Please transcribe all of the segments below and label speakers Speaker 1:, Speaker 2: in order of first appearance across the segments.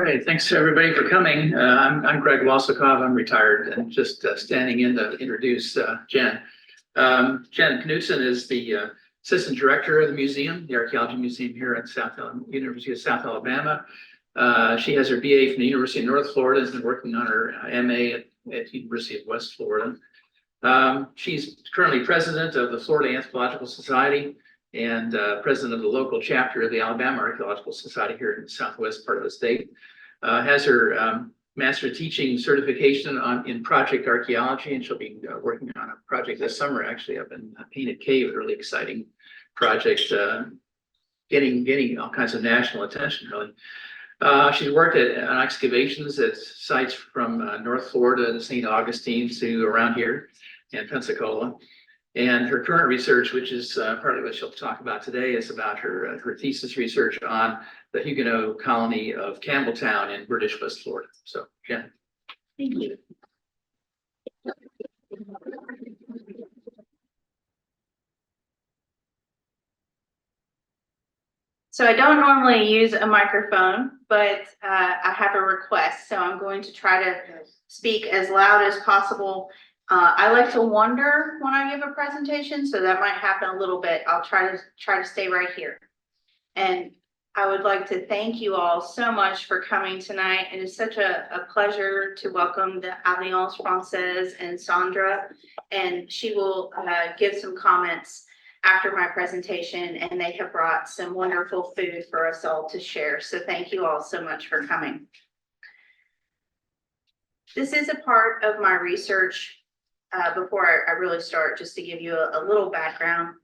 Speaker 1: right, thanks to everybody for coming. I'm Greg Wassikov. I'm retired and just standing in to introduce Jen. Jen Knutson is the assistant director of the museum, the Archaeology Museum here at University of South Alabama. She has her BA from the University of North Florida and has been working on her MA at University of West Florida. She's currently president of the Florida Anthropological Society and president of the local chapter of the Alabama Archaeological Society here in the southwest part of the state. Has her master teaching certification in Project Archaeology, and she'll be working on a project this summer, actually, up in Painted Cave, a really exciting project, getting all kinds of national attention, really. She's worked on excavations at sites from North Florida to St. Augustine to around here in Pensacola. And her current research, which is partly what she'll talk about today, is about her thesis research on the Huguenot colony of Campbelltown in British West Florida. So, Jen.
Speaker 2: Thank you. So I don't normally use a microphone, but I have a request. So I'm going to try to speak as loud as possible. I like to wander when I give a presentation, so that might happen a little bit. I'll try to stay right here. And I would like to thank you all so much for coming tonight. It is such a pleasure to welcome the Alliance Française and Sandra, and she will give some comments after my presentation, and they have brought some wonderful food for us all to share. So thank you all so much for coming. This is a part of my research. Before I really start, just to give you a little background.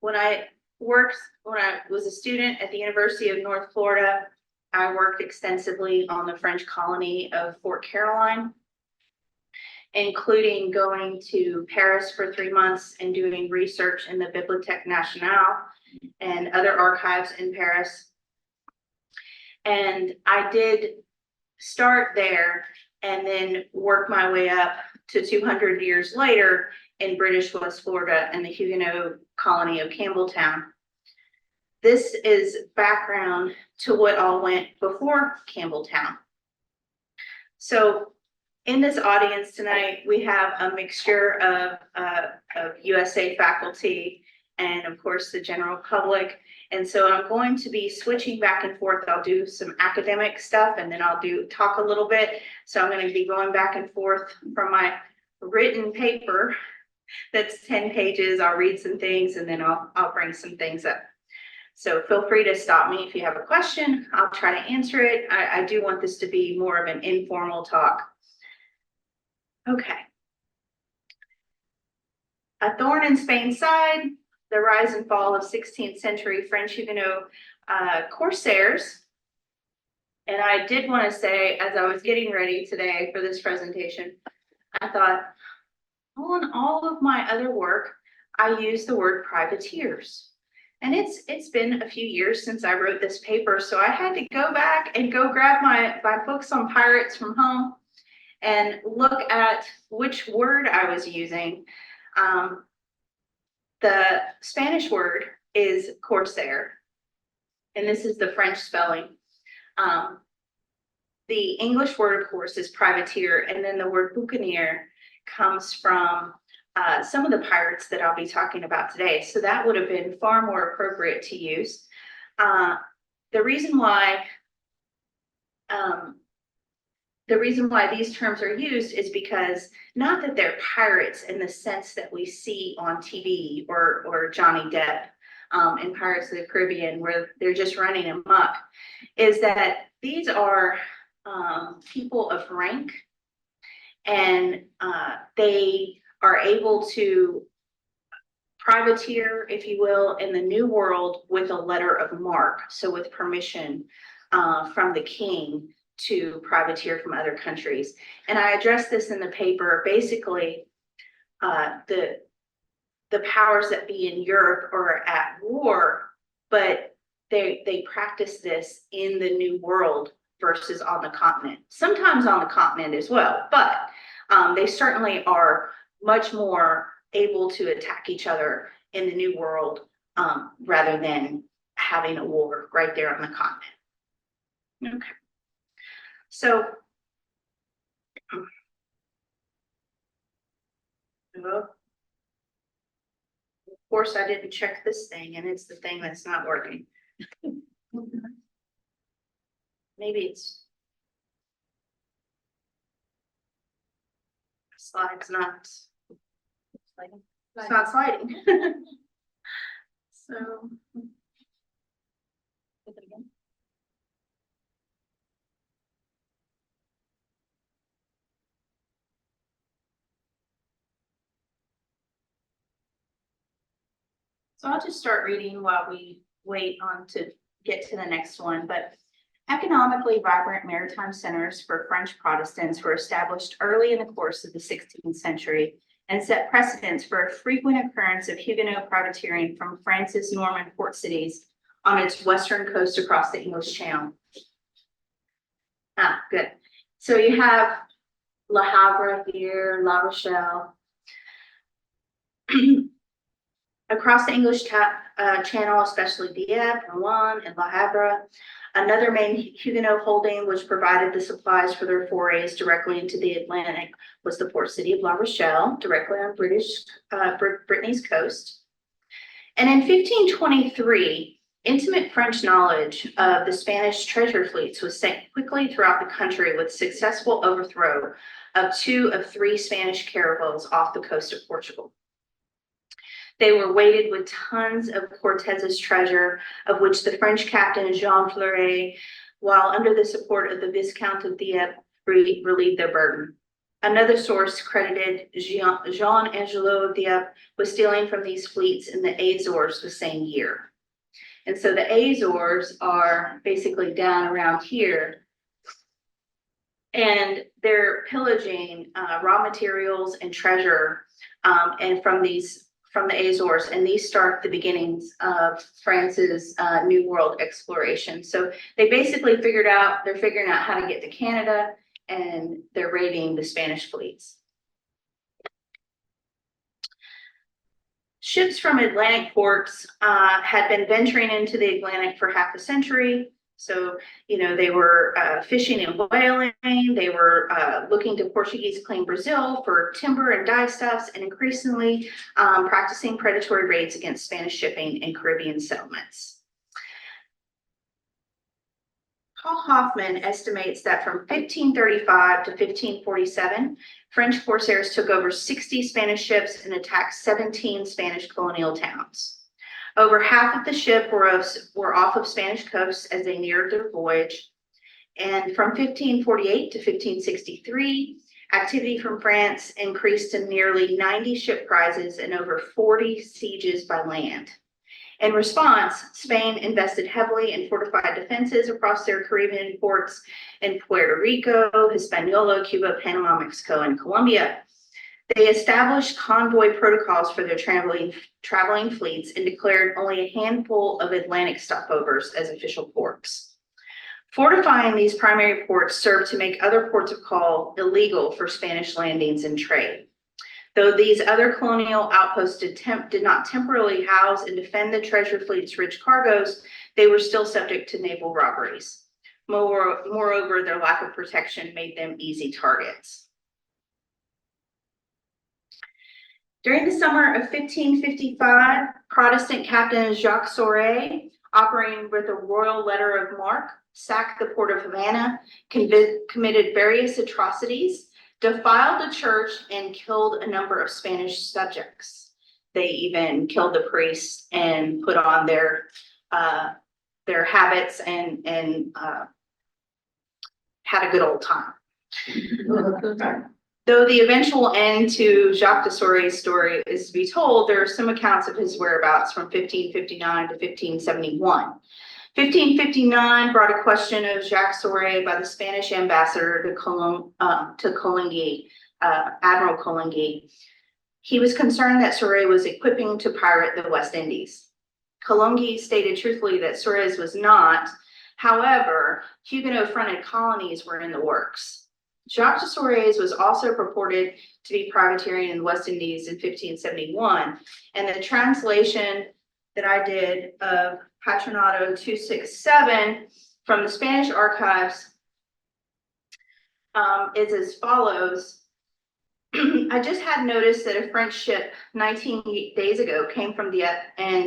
Speaker 2: When I was a student at the University of North Florida, I worked extensively on the French colony of Fort Caroline, including going to Paris for 3 months and doing research in the Bibliothèque Nationale and other archives in Paris. And I did start there and then work my way up to 200 years later in British West Florida and the Huguenot colony of Campbelltown. This is background to what all went before Campbelltown. So in this audience tonight, we have a mixture of USA faculty and of course the general public. And so I'm going to be switching back and forth. I'll do some academic stuff and then I'll talk a little bit. So I'm going to be going back and forth from my written paper that's 10 pages. I'll read some things and then I'll bring some things up. So feel free to stop me if you have a question. I'll try to answer it. I do want this to be more of an informal talk. Okay. A thorn in Spain's side. The rise and fall of 16th century French Huguenot Corsairs. And I did want to say, as I was getting ready today for this presentation, I thought, on all of my other work, I use the word privateers. And it's been a few years since I wrote this paper, so I had to go back and go grab my books on pirates from home and look at which word I was using. The Spanish word is corsair, and this is the French spelling. The English word, of course, is privateer, and then the word boucanier comes from some of the pirates that I'll be talking about today. So that would have been far more appropriate to use. The reason why these terms are used is because not that they're pirates in the sense that we see on TV or Johnny Depp in Pirates of the Caribbean, where they're just running amok, is that these are people of rank, and they are able to privateer, if you will, in the New World with a letter of marque, so with permission from the king to privateer from other countries. And I addressed this in the paper. Basically, the powers that be in Europe are at war, but they practice this in the New World versus on the continent. Sometimes on the continent as well, but they certainly are much more able to attack each other in the New World rather than having a war right there on the continent. Okay. So. Of course, I didn't check this thing, and it's the thing that's not working. Maybe it's. Slide's not. Sliding. It's not sliding. So. So I'll just start reading while we wait on to get to the next one, but economically vibrant maritime centers for French Protestants were established early in the course of the 16th century and set precedents for a frequent occurrence of Huguenot privateering from France's Norman port cities on its western coast across the English Channel. Ah, good. So you have Le Havre here, La Rochelle. Across the English Channel, especially Dieppe, Rouen, and Le Havre. Another main Huguenot holding which provided the supplies for their forays directly into the Atlantic was the port city of La Rochelle, directly on Brittany's coast. And in 1523, intimate French knowledge of the Spanish treasure fleets was sent quickly throughout the country with successful overthrow of 2 of 3 Spanish caravels off the coast of Portugal. They were weighted with tons of Cortez's treasure, of which the French captain Jean Fleury, while under the support of the Viscount of Dieppe, relieved their burden. Another source credited Jean Angelo of Dieppe with stealing from these fleets in the Azores the same year. And so the Azores are basically down around here, and they're pillaging raw materials and treasure, and from the Azores, and these start the beginnings of France's New World exploration. So they basically figuring out how to get to Canada, and they're raiding the Spanish fleets. Ships from Atlantic ports had been venturing into the Atlantic for half a century. So, they were fishing and whaling. They were looking to Portuguese claim Brazil for timber and dyestuffs, and increasingly practicing predatory raids against Spanish shipping and Caribbean settlements. Paul Hoffman estimates that from 1535 to 1547, French corsairs took over 60 Spanish ships and attacked 17 Spanish colonial towns. Over half of the ship were off of Spanish coasts as they neared their voyage. And from 1548 to 1563, activity from France increased to nearly 90 ship prizes and over 40 sieges by land. In response, Spain invested heavily in fortified defenses across their Caribbean ports in Puerto Rico, Hispaniola, Cuba, Panama, Mexico, and Colombia. They established convoy protocols for their traveling fleets and declared only a handful of Atlantic stopovers as official ports. Fortifying these primary ports served to make other ports of call illegal for Spanish landings and trade. Though these other colonial outposts did not temporarily house and defend the treasure fleet's rich cargoes, they were still subject to naval robberies. Moreover, their lack of protection made them easy targets. During the summer of 1555, Protestant Captain Jacques Sauret, operating with a royal letter of marque, sacked the port of Havana, committed various atrocities, defiled a church, and killed a number of Spanish subjects. They even killed the priests and put on their habits and had a good old time. Though the eventual end to Jacques de Sauret's story is to be told, there are some accounts of his whereabouts from 1559 to 1571. 1559 brought a question of Jacques Sauret by the Spanish ambassador to Coligny, Admiral Coligny. He was concerned that Sauret was equipping to pirate the West Indies. Coligny stated truthfully that Sauret was not. However, Huguenot-fronted colonies were in the works. Jacques de Sauret was also purported to be privateering in the West Indies in 1571, and the translation that I did of Patronato 267 from the Spanish archives is as follows. I just had noticed that a French ship 19 days ago came from the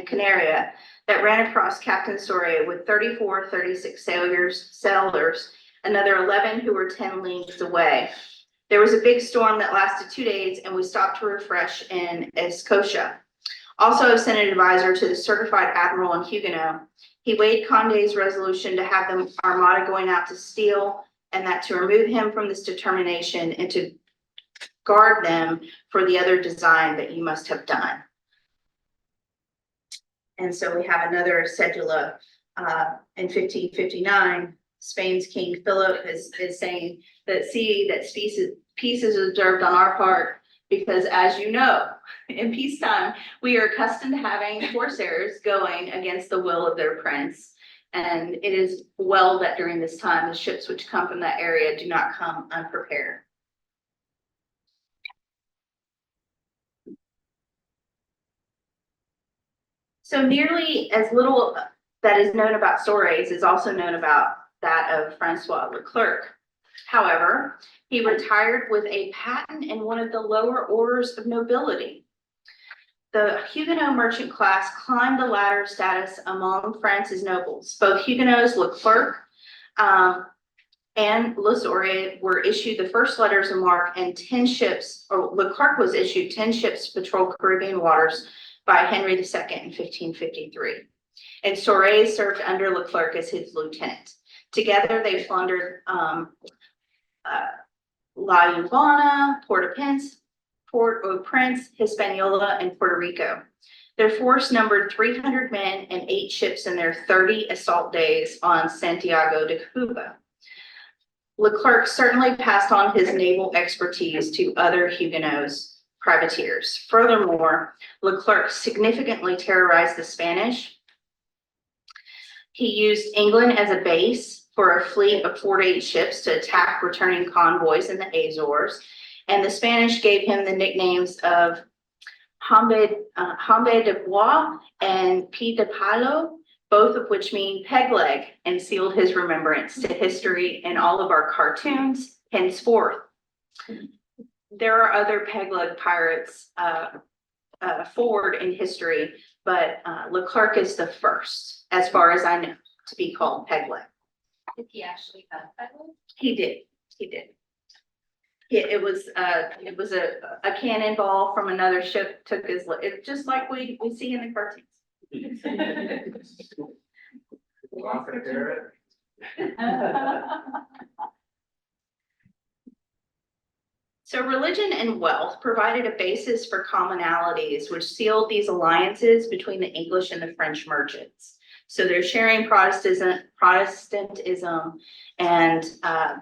Speaker 2: Canaria that ran across Captain Soria with 36 sailors, another 11 who were 10 leagues away. There was a big storm that lasted 2 days, and we stopped to refresh in Escocia. Also, I've sent an advisor to the certified admiral in Huguenot. He weighed Condé's resolution to have the armada going out to steal, and that to remove him from this determination and to guard them for the other design that you must have done. And so we have another cedula in 1559. Spain's King Philip is saying that peace is observed on our part, because as you know, in peacetime, we are accustomed to having corsairs going against the will of their prince. And it is well that during this time, the ships which come from that area do not come unprepared. So nearly as little that is known about Sorais is also known about that of Francois Leclerc. However, he retired with a patent in one of the lower orders of nobility. The Huguenot merchant class climbed the ladder status among France's nobles. Both Huguenots, Leclerc and Sorais were issued the first letters of marque, and 10 ships, or Leclerc was issued 10 ships to patrol Caribbean waters by Henry II in 1553. And Sorais served under Leclerc as his lieutenant. Together, they plundered La Habana, Port-au-Prince, Hispaniola, and Puerto Rico. Their force numbered 300 men and 8 ships in their 30 assault days on Santiago de Cuba. Leclerc certainly passed on his naval expertise to other Huguenots privateers. Furthermore, Leclerc significantly terrorized the Spanish. He used England as a base for a fleet of 4 to 8 ships to attack returning convoys in the Azores, and the Spanish gave him the nicknames of Hombre de Bois and Pied de Palo, both of which mean peg leg, and sealed his remembrance to history in all of our cartoons henceforth. There are other peg leg pirates forward in history, but Leclerc is the first, as far as I know, to be called peg leg.
Speaker 3: Did he actually have peg leg?
Speaker 2: He did. It was a cannonball from another ship took his leg, just like we see in the cartoons. So religion and wealth provided a basis for commonalities, which sealed these alliances between the English and the French merchants. So they're sharing Protestantism, and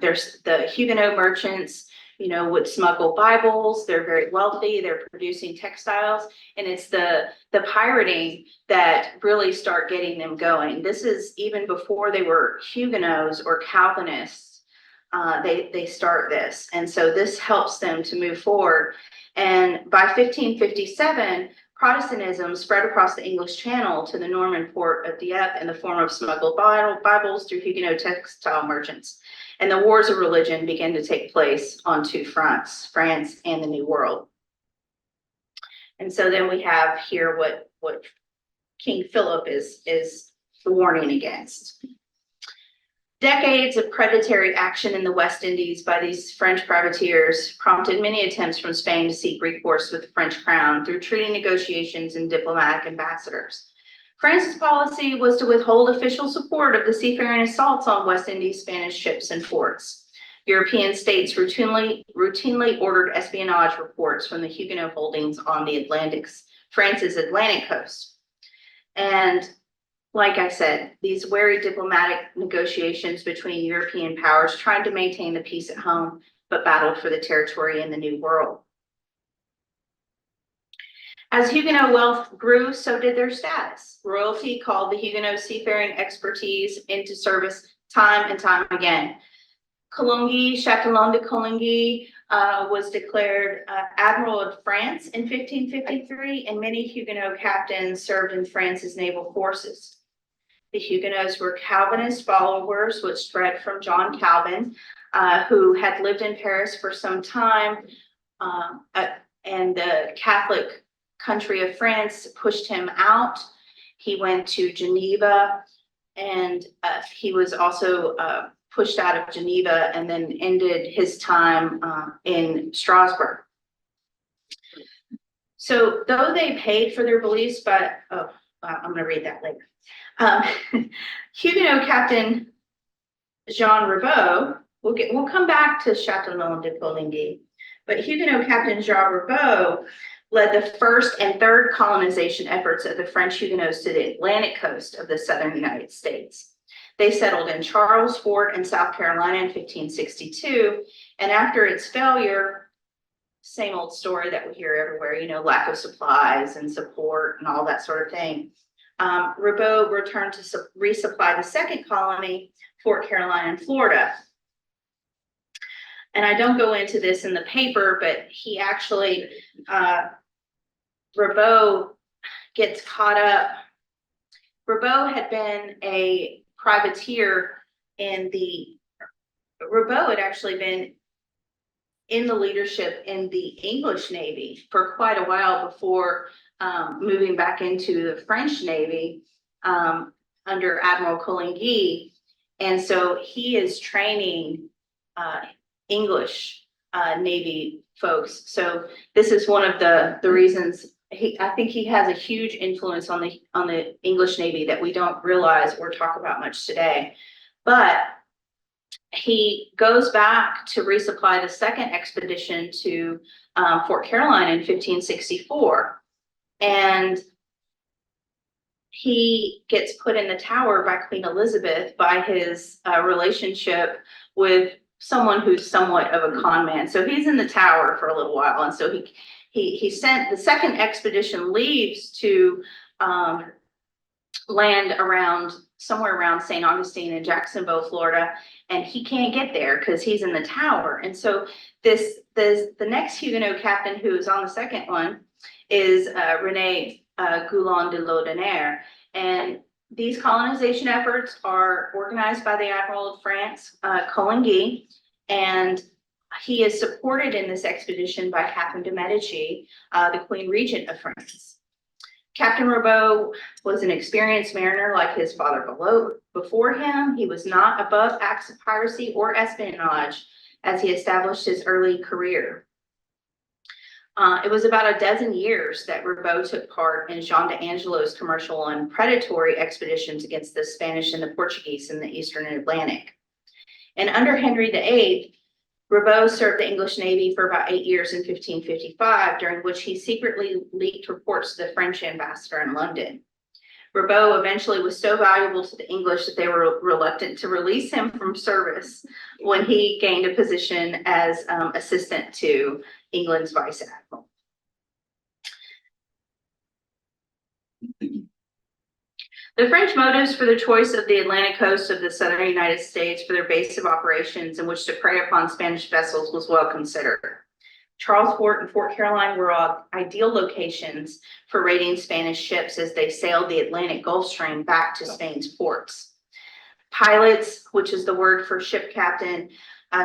Speaker 2: there's the Huguenot merchants, would smuggle Bibles. They're very wealthy. They're producing textiles, and it's the pirating that really start getting them going. This is even before they were Huguenots or Calvinists. They start this, and so this helps them to move forward. And by 1557, Protestantism spread across the English Channel to the Norman port of Dieppe in the form of smuggled Bibles through Huguenot textile merchants. And the wars of religion began to take place on 2 fronts, France and the New World. And so then we have here what King Philip is warning against. Decades of predatory action in the West Indies by these French privateers prompted many attempts from Spain to seek recourse with the French crown through treaty negotiations and diplomatic ambassadors. France's policy was to withhold official support of the seafaring assaults on West Indies Spanish ships and forts. European states routinely ordered espionage reports from the Huguenot holdings on the France's Atlantic coast. And like I said, these wary diplomatic negotiations between European powers tried to maintain the peace at home, but battled for the territory in the New World. As Huguenot wealth grew, so did their status. Royalty called the Huguenot seafaring expertise into service time and time again. Chatillon de Coligny was declared Admiral of France in 1553, and many Huguenot captains served in France's naval forces. The Huguenots were Calvinist followers, which spread from John Calvin, who had lived in Paris for some time, and the Catholic country of France pushed him out. He went to Geneva, and he was also pushed out of Geneva and then ended his time in Strasbourg. So though they paid for their beliefs, but I'm going to read that later. Huguenot Captain Jean Ribault, we'll come back to Châtillon de Coligny, but Huguenot Captain Jean Ribault led the first and third colonization efforts of the French Huguenots to the Atlantic coast of the southern United States. They settled in Charles Fort in South Carolina in 1562, and after its failure, same old story that we hear everywhere, you know, lack of supplies and support and all that sort of thing. Ribault returned to resupply the second colony, Fort Caroline in Florida. And I don't go into this in the paper, but he actually, Ribault gets caught up. Ribault had been a privateer Ribault had actually been in the leadership in the English Navy for quite a while before moving back into the French Navy under Admiral Coligny. And so he is training English Navy folks. So this is one of the reasons I think he has a huge influence on the English Navy that we don't realize or talk about much today. But he goes back to resupply the second expedition to Fort Caroline in 1564. And he gets put in the Tower by Queen Elizabeth by his relationship with someone who's somewhat of a con man. So he's in the Tower for a little while. And so he sent the second expedition leaves to land somewhere around St. Augustine in Jacksonville, Florida, and he can't get there because he's in the Tower. And so the next Huguenot captain who is on the second one is René Goulon de Laudonnière. And these colonization efforts are organized by the Admiral of France, Coligny, and he is supported in this expedition by Catherine de Medici, the Queen Regent of France. Captain Ribault was an experienced mariner like his father before him. He was not above acts of piracy or espionage as he established his early career. It was about a dozen years that Ribault took part in Jean d'Angelo's commercial and predatory expeditions against the Spanish and the Portuguese in the Eastern Atlantic. And under Henry VIII, Ribault served the English Navy for about 8 years in 1555, during which he secretly leaked reports to the French ambassador in London. Ribault eventually was so valuable to the English that they were reluctant to release him from service when he gained a position as assistant to England's vice admiral. The French motives for the choice of the Atlantic coast of the southern United States for their base of operations in which to prey upon Spanish vessels was well considered. Charles Fort and Fort Caroline were ideal locations for raiding Spanish ships as they sailed the Atlantic Gulf Stream back to Spain's ports. Pilots, which is the word for ship captain,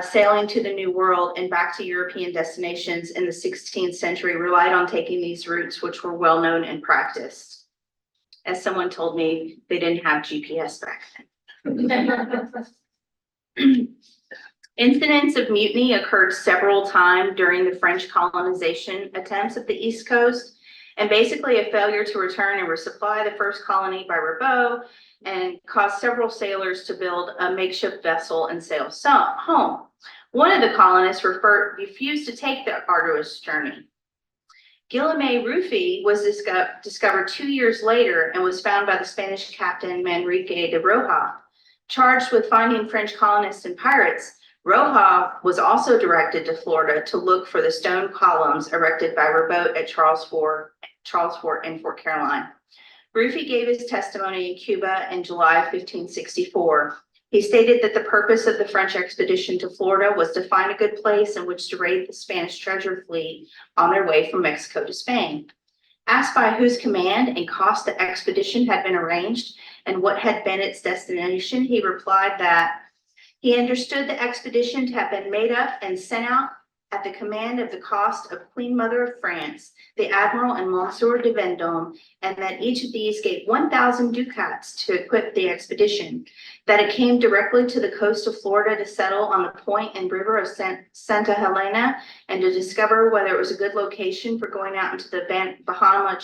Speaker 2: sailing to the New World and back to European destinations in the 16th century relied on taking these routes, which were well known and practiced. As someone told me, they didn't have GPS back then. Incidents of mutiny occurred several times during the French colonization attempts at the East Coast, and basically a failure to return and resupply the first colony by Ribault and caused several sailors to build a makeshift vessel and sail home. One of the colonists refused to take the arduous journey. Guillaume Ruffi was discovered 2 years later and was found by the Spanish captain Manrique de Roja. Charged with finding French colonists and pirates, Roja was also directed to Florida to look for the stone columns erected by Ribault at Charles Fort and Fort Caroline. Ruffi gave his testimony in Cuba in July of 1564. He stated that the purpose of the French expedition to Florida was to find a good place in which to raid the Spanish treasure fleet on their way from Mexico to Spain. Asked by whose command and cost the expedition had been arranged, and what had been its destination, he replied that he understood the expedition to have been made up and sent out at the command of the cost of Queen Mother of France, the Admiral and Monsieur de Vendôme, and that each of these gave 1,000 ducats to equip the expedition, that it came directly to the coast of Florida to settle on the point and river of Santa Helena and to discover whether it was a good location for going out into the Bahama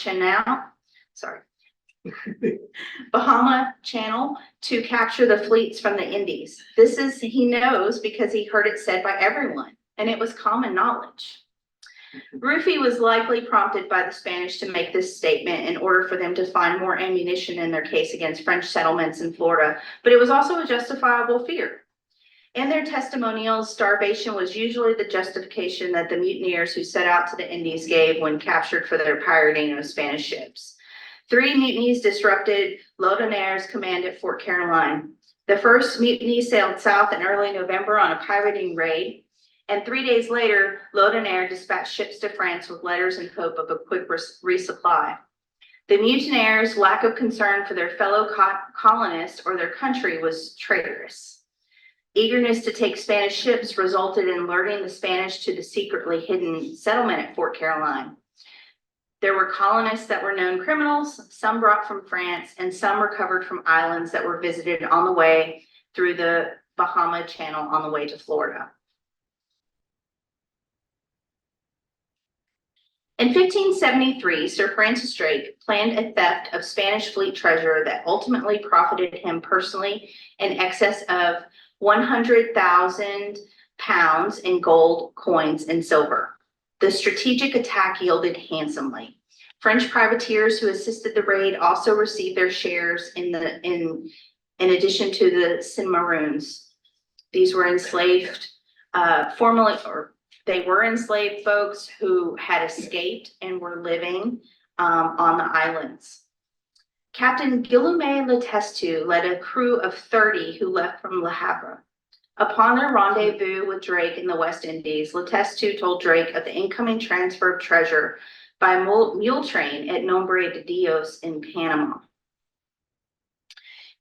Speaker 2: Channel to capture the fleets from the Indies. This is, he knows because he heard it said by everyone, and it was common knowledge. Rufy was likely prompted by the Spanish to make this statement in order for them to find more ammunition in their case against French settlements in Florida, but it was also a justifiable fear. In their testimonials, starvation was usually the justification that the mutineers who set out to the Indies gave when captured for their pirating of Spanish ships. 3 mutinies disrupted Laudonnière's command at Fort Caroline. The first mutiny sailed south in early November on a pirating raid, and 3 days later, Laudonnière dispatched ships to France with letters in hope of a quick resupply. The mutineers' lack of concern for their fellow colonists or their country was traitorous. Eagerness to take Spanish ships resulted in alerting the Spanish to the secretly hidden settlement at Fort Caroline. There were colonists that were known criminals, some brought from France, and some recovered from islands that were visited on the way through the Bahama Channel on the way to Florida. In 1573, Sir Francis Drake planned a theft of Spanish fleet treasure that ultimately profited him personally in excess of 100,000 pounds in gold, coins, and silver. The strategic attack yielded handsomely. French privateers who assisted the raid also received their shares in addition to the Cimarroons. These were enslaved, they were enslaved folks who had escaped and were living on the islands. Captain Guillaume Letestu led a crew of 30 who left from Le Havre. Upon their rendezvous with Drake in the West Indies, Letestu told Drake of the incoming transfer of treasure by mule train at Nombre de Dios in Panama.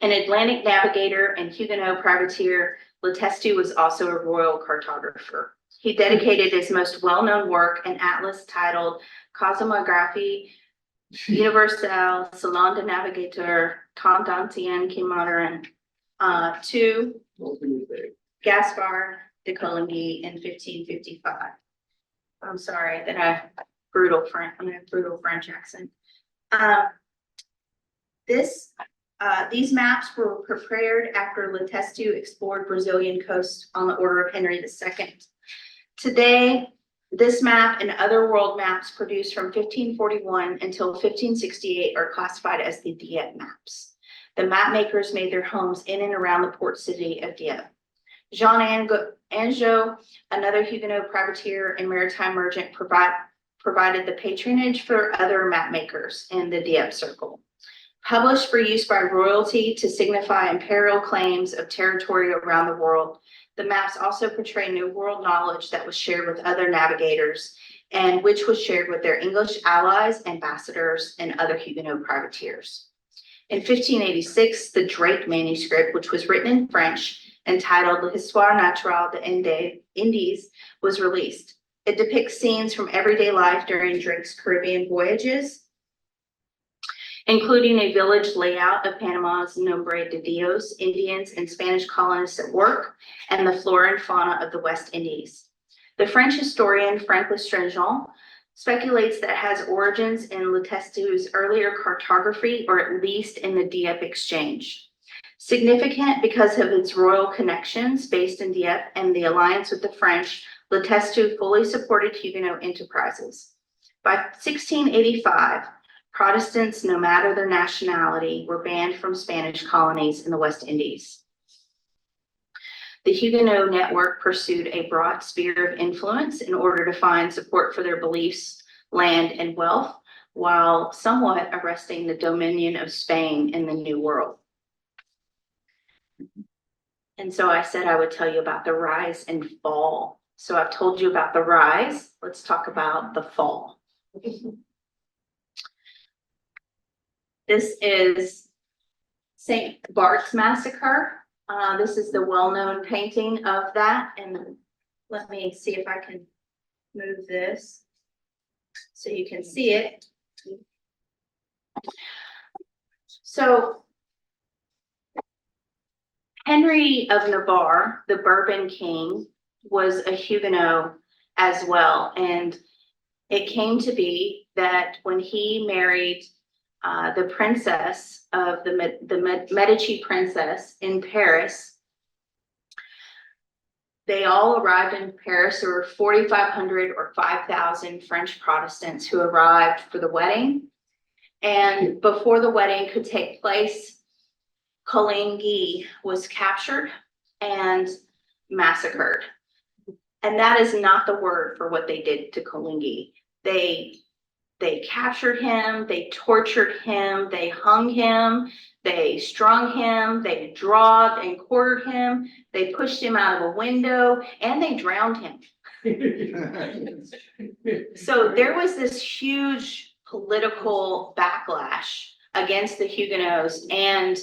Speaker 2: An Atlantic navigator and Huguenot privateer, Letestu was also a royal cartographer. He dedicated his most well-known work, an atlas titled Cosmographie Universelle selon de navigateur tant ancien que moderne, to Gaspard de Coligny in 1555. I'm sorry that I'm a brutal French accent. These maps were prepared after Letestu explored Brazilian coast on the order of Henry II. Today, this map and other world maps produced from 1541 until 1568 are classified as the Dieppe maps. The map makers made their homes in and around the port city of Dieppe. Jean Angot, another Huguenot privateer and maritime merchant, provided the patronage for other map makers in the Dieppe circle. Published for use by royalty to signify imperial claims of territory around the world, the maps also portray New World knowledge that was shared with other navigators and which was shared with their English allies, ambassadors, and other Huguenot privateers. In 1586, the Drake manuscript, which was written in French, entitled L'Histoire Naturelle des Indies, was released. It depicts scenes from everyday life during Drake's Caribbean voyages, including a village layout of Panama's Nombre de Dios, Indians and Spanish colonists at work, and the flora and fauna of the West Indies. The French historian Frank Lestrangeon speculates that it has origins in Letestu's earlier cartography, or at least in the Dieppe exchange. Significant because of its royal connections based in Dieppe and the alliance with the French, Letestu fully supported Huguenot enterprises. By 1685, Protestants, no matter their nationality, were banned from Spanish colonies in the West Indies. The Huguenot network pursued a broad sphere of influence in order to find support for their beliefs, land, and wealth, while somewhat arresting the dominion of Spain in the New World. And so I said I would tell you about the rise and fall. So I've told you about the rise. Let's talk about the fall. This is St. Bart's Massacre. This is the well-known painting of that, and let me see if I can move this so you can see it. So Henry of Navarre, the Bourbon king, was a Huguenot as well, and it came to be that when he married the princess of the Medici princess in Paris, they all arrived in Paris. There were 4,500 or 5,000 French Protestants who arrived for the wedding. And before the wedding could take place, Coligny was captured and massacred. And that is not the word for what they did to Coligny. They captured him, they tortured him, they hung him, they strung him, they drawed and quartered him, they pushed him out of a window, and they drowned him. So there was this huge political backlash against the Huguenots and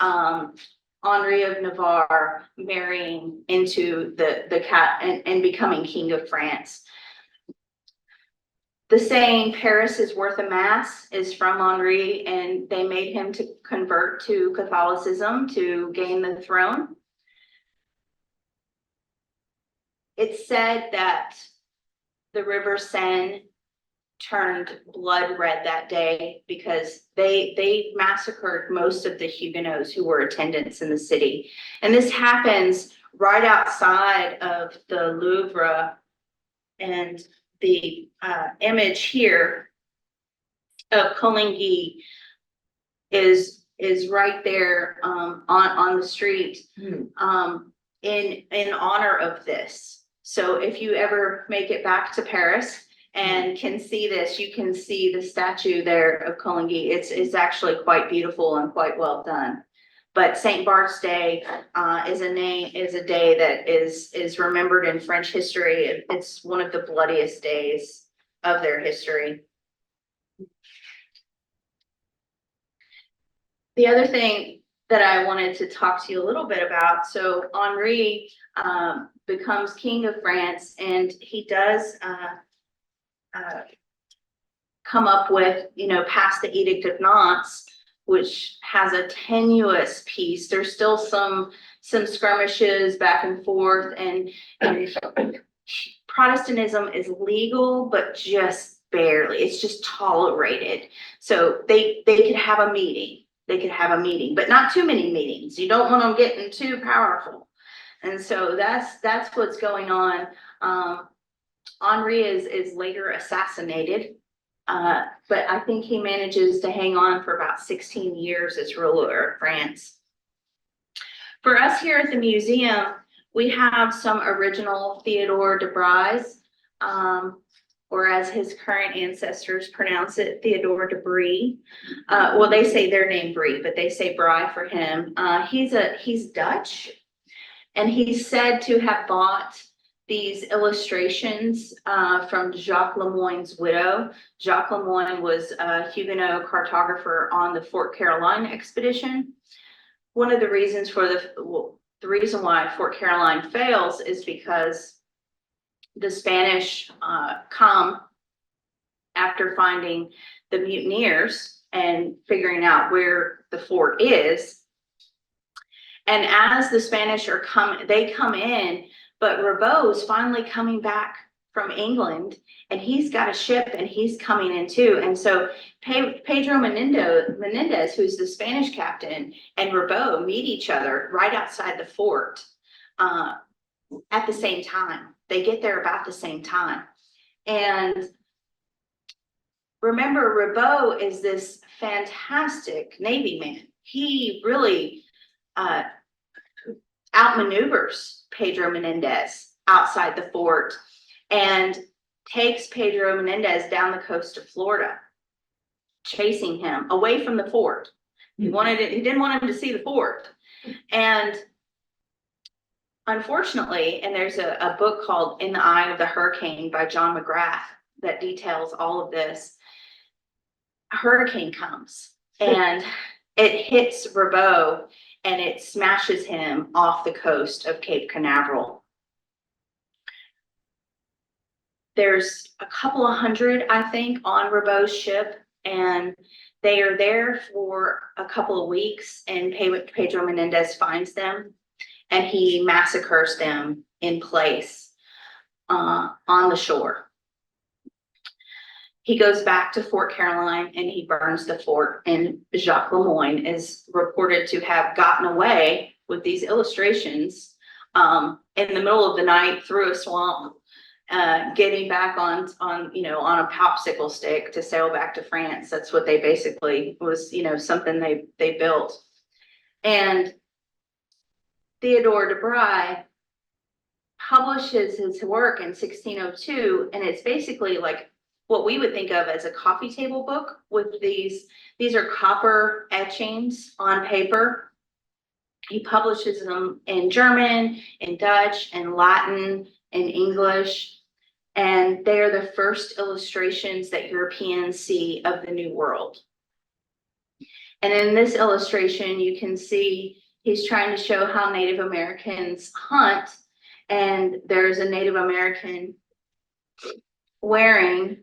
Speaker 2: Henri of Navarre marrying into the cat and becoming king of France. The saying Paris is worth a mass is from Henri, and they made him to convert to Catholicism to gain the throne. It's said that the River Seine turned blood red that day because they massacred most of the Huguenots who were attendants in the city. And this happens right outside of the Louvre, and the image here of Coligny is right there on the street in honor of this. So if you ever make it back to Paris and can see this, you can see the statue there of Coligny. It's actually quite beautiful and quite well done. But St. Bart's Day is a day that is remembered in French history. It's one of the bloodiest days of their history. The other thing that I wanted to talk to you a little bit about, so Henri becomes king of France, and he does come up with, pass the Edict of Nantes, which has a tenuous peace. There's still some skirmishes back and forth, and Protestantism is legal, but just barely. It's just tolerated. So they could have a meeting. But not too many meetings. You don't want them getting too powerful. And so that's what's going on. Henri is later assassinated. But I think he manages to hang on for about 16 years as ruler of France. For us here at the museum, we have some original Theodore de Bryes, or as his current ancestors pronounce it, Theodore de Brie. Well, they say their name Brie, but they say Bry for him. He's Dutch, and he's said to have bought these illustrations from Jacques Lemoyne's widow. Jacques Lemoyne was a Huguenot cartographer on the Fort Caroline expedition. One of the reasons for the reason why Fort Caroline fails is because the Spanish come after finding the mutineers and figuring out where the fort is. And as the Spanish they come in, but Ribault's finally coming back from England, and he's got a ship and he's coming in too. And so Pedro Menendez, who's the Spanish captain, and Ribault meet each other right outside the fort at the same time. They get there about the same time. And remember, Ribault is this fantastic Navy man. He really outmaneuvers Pedro Menendez outside the fort and takes Pedro Menendez down the coast of Florida, chasing him away from the fort. He didn't want him to see the fort. And unfortunately, and there's a book called In the Eye of the Hurricane by John McGrath that details all of this. A hurricane comes and it hits Ribaud and it smashes him off the coast of Cape Canaveral. There's a couple of hundred, I think, on Ribaud's ship, and they are there for a couple of weeks, and Pedro Menendez finds them, and he massacres them in place on the shore. He goes back to Fort Caroline and he burns the fort, and Jacques Lemoyne is reported to have gotten away with these illustrations in the middle of the night through a swamp, getting back on a popsicle stick to sail back to France. That's what they basically was, something they built. And Theodore de Bry publishes his work in 1602, and it's basically like what we would think of as a coffee table book with these are copper etchings on paper. He publishes them in German, in Dutch, in Latin, in English, and they're the first illustrations that Europeans see of the New World. And in this illustration, you can see he's trying to show how Native Americans hunt, and there's a Native American wearing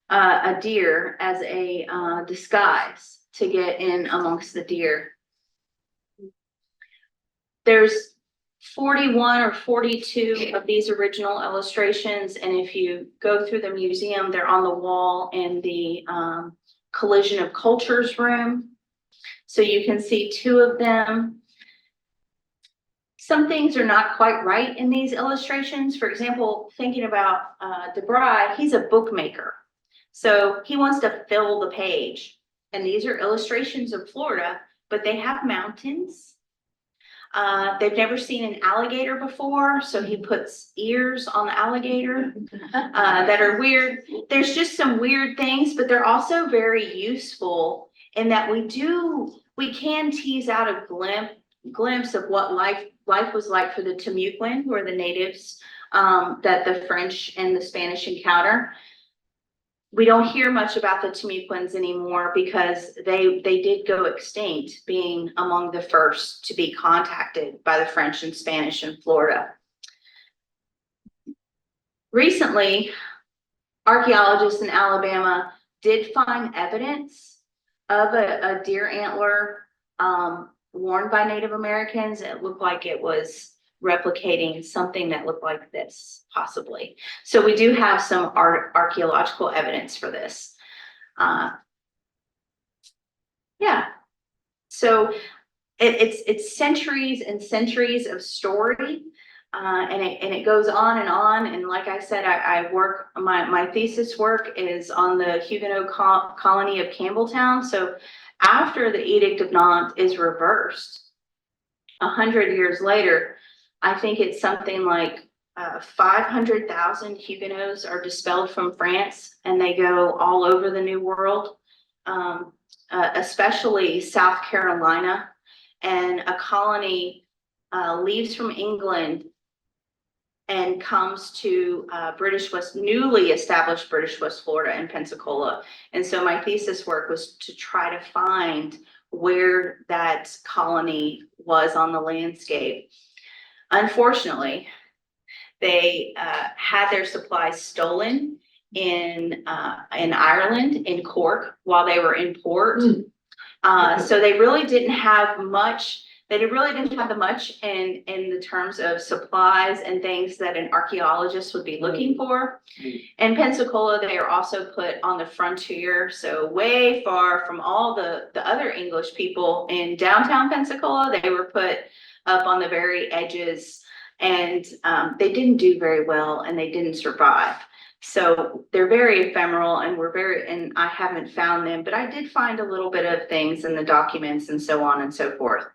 Speaker 2: a deer as a disguise to get in amongst the deer. There's 41 or 42 of these original illustrations, and if you go through the museum, they're on the wall in the Collision of Cultures room. So you can see two of them. Some things are not quite right in these illustrations. For example, thinking about de Bry, he's a bookmaker. So he wants to fill the page. And these are illustrations of Florida, but they have mountains. They've never seen an alligator before, so he puts ears on the alligator that are weird. There's just some weird things, but they're also very useful in that we can tease out a glimpse of what life was like for the Timucuan, who are the natives that the French and the Spanish encounter. We don't hear much about the Timucuans anymore because they did go extinct, being among the first to be contacted by the French and Spanish in Florida. Recently, archaeologists in Alabama did find evidence of a deer antler worn by Native Americans. It looked like it was replicating something that looked like this, possibly. So we do have some archaeological evidence for this. Yeah. So it's centuries and centuries of story, and it goes on and on. And like I said, I work, my thesis work is on the Huguenot colony of Campbelltown. So after the Edict of Nantes is reversed, 100 years later, I think it's something like 500,000 Huguenots are dispelled from France, and they go all over the New World, especially South Carolina. And a colony leaves from England and comes to newly established British West Florida and Pensacola. And so my thesis work was to try to find where that colony was on the landscape. Unfortunately, they had their supplies stolen in Ireland, in Cork, while they were in port. So they really didn't have much. They really didn't have much in the terms of supplies and things that an archaeologist would be looking for. In Pensacola, they are also put on the frontier, so way far from all the other English people in downtown Pensacola. They were put up on the very edges, and they didn't do very well, and they didn't survive. So they're very ephemeral, and I haven't found them, but I did find a little bit of things in the documents and so on and so forth.